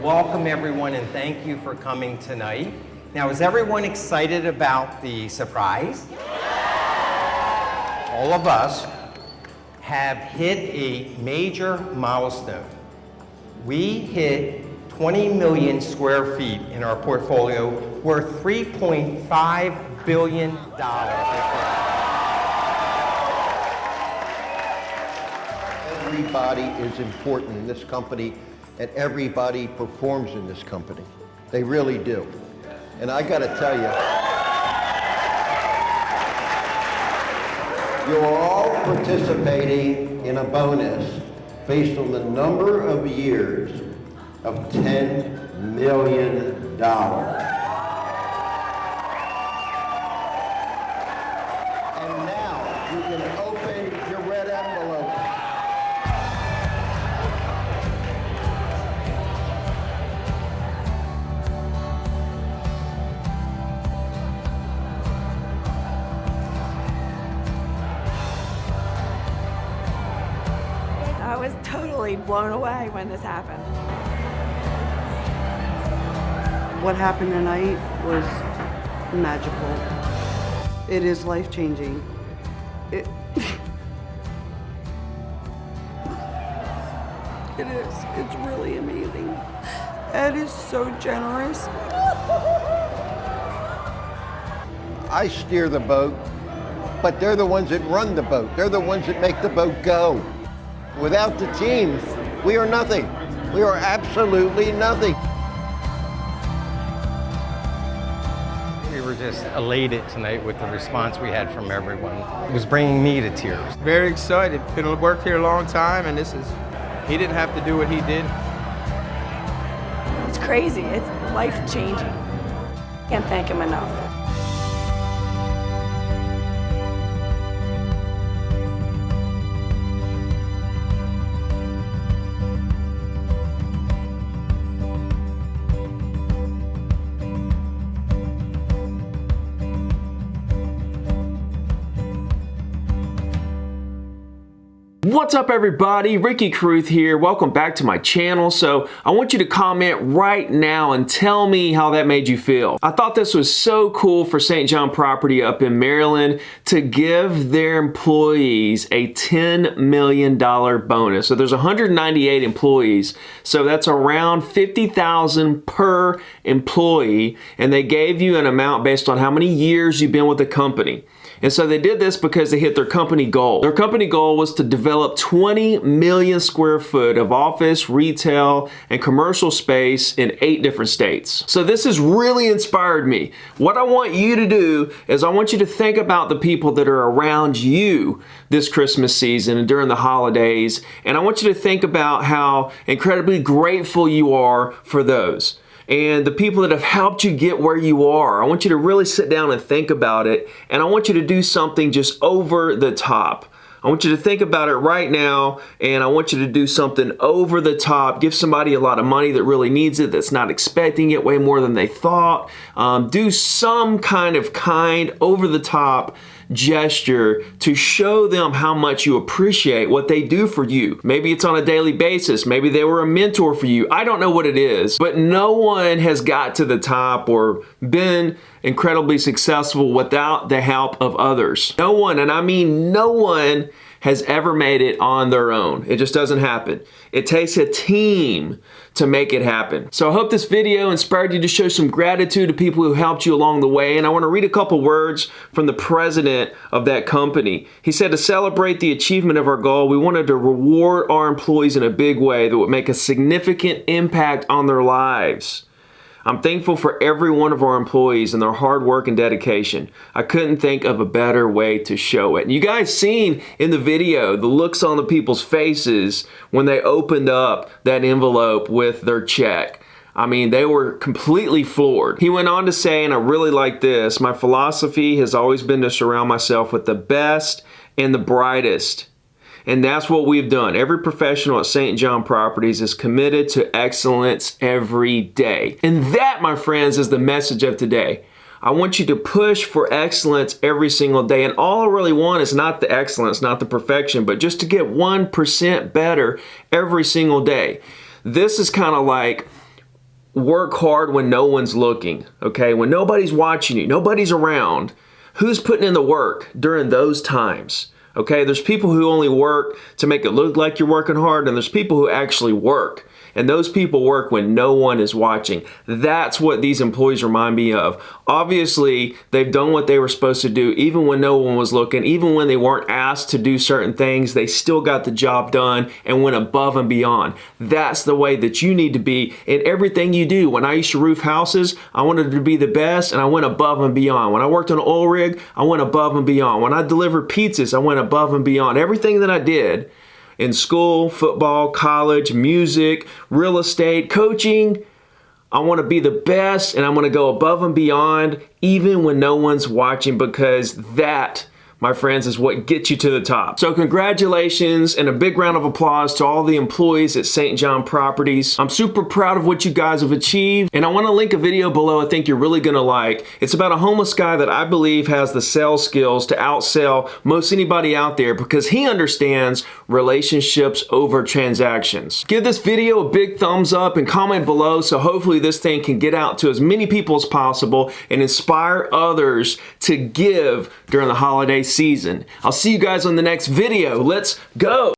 welcome everyone and thank you for coming tonight. Now, is everyone excited about the surprise? All of us have hit a major milestone. We hit 20 million square feet in our portfolio, worth $3.5 billion. Everybody is important in this company, and everybody performs in this company. They really do. And I gotta tell you, you're all participating in a bonus based on the number of years of $10 million. And now you can open your red envelope. I was totally blown away when this happened. What happened tonight was magical. It is life-changing. It is. It's really amazing. Ed is so generous. I steer the boat, but they're the ones that run the boat. They're the ones that make the boat go. Without the team, we are nothing. We are absolutely nothing. We were just elated tonight with the response we had from everyone. It was bringing me to tears. Very excited. Been worked here a long time, and he didn't have to do what he did. It's crazy. It's life-changing. Can't thank him enough. What's up everybody, Ricky Carruth here. Welcome back to my channel. So I want you to comment right now and tell me how that made you feel. I thought this was so cool for St. John Property up in Maryland to give their employees a $10 million bonus. So there's 198 employees. So that's around $50,000 per employee. And they gave you an amount based on how many years you've been with the company. And so they did this because they hit their company goal. Their company goal was to develop 20 million square foot of office, retail, and commercial space in 8 different states. So this has really inspired me. What I want you to do is I want you to think about the people that are around you this Christmas season and during the holidays. And I want you to think about how incredibly grateful you are for those. And the people that have helped you get where you are. I want you to really sit down and think about it. And I want you to do something just over the top. I want you to think about it right now, and I want you to do something over the top. Give somebody a lot of money that really needs it, that's not expecting it way more than they thought. Do some kind of over the top gesture to show them how much you appreciate what they do for you. Maybe it's on a daily basis. Maybe they were a mentor for you. I don't know what it is, but no one has got to the top or been incredibly successful without the help of others. No one, and I mean no one, has ever made it on their own. It just doesn't happen. It takes a team to make it happen. So I hope this video inspired you to show some gratitude to people who helped you along the way. And I want to read a couple words from the president of that company. He said, to celebrate the achievement of our goal, we wanted to reward our employees in a big way that would make a significant impact on their lives. I'm thankful for every one of our employees and their hard work and dedication. I couldn't think of a better way to show it. And you guys seen in the video the looks on the people's faces when they opened up that envelope with their check. I mean, they were completely floored. He went on to say, and I really like this, my philosophy has always been to surround myself with the best and the brightest. And that's what we've done. Every professional at St. John Properties is committed to excellence every day. And that, my friends, is the message of today. I want you to push for excellence every single day. And all I really want is not the excellence, not the perfection, but just to get 1% better every single day. This is kind of like work hard when no one's looking, okay? When nobody's watching you, nobody's around. Who's putting in the work during those times? Okay, there's people who only work to make it look like you're working hard, and there's people who actually work. And those people work when no one is watching. That's what these employees remind me of. Obviously, they've done what they were supposed to do, even when no one was looking, even when they weren't asked to do certain things, they still got the job done and went above and beyond. That's the way that you need to be in everything you do. When I used to roof houses, I wanted to be the best, and I went above and beyond. When I worked on an oil rig, I went above and beyond. When I delivered pizzas, I went above and beyond. Everything that I did, in school, football, college, music, real estate, coaching, I want to be the best, and I'm going to go above and beyond even when no one's watching, because that, my friends, is what gets you to the top. So congratulations and a big round of applause to all the employees at St. John Properties. I'm super proud of what you guys have achieved, and I want to link a video below I think you're really going to like. It's about a homeless guy that I believe has the sales skills to outsell most anybody out there, because he understands relationships over transactions. Give this video a big thumbs up and comment below, so hopefully this thing can get out to as many people as possible and inspire others to give during the holiday season. I'll see you guys on the next video. Let's go.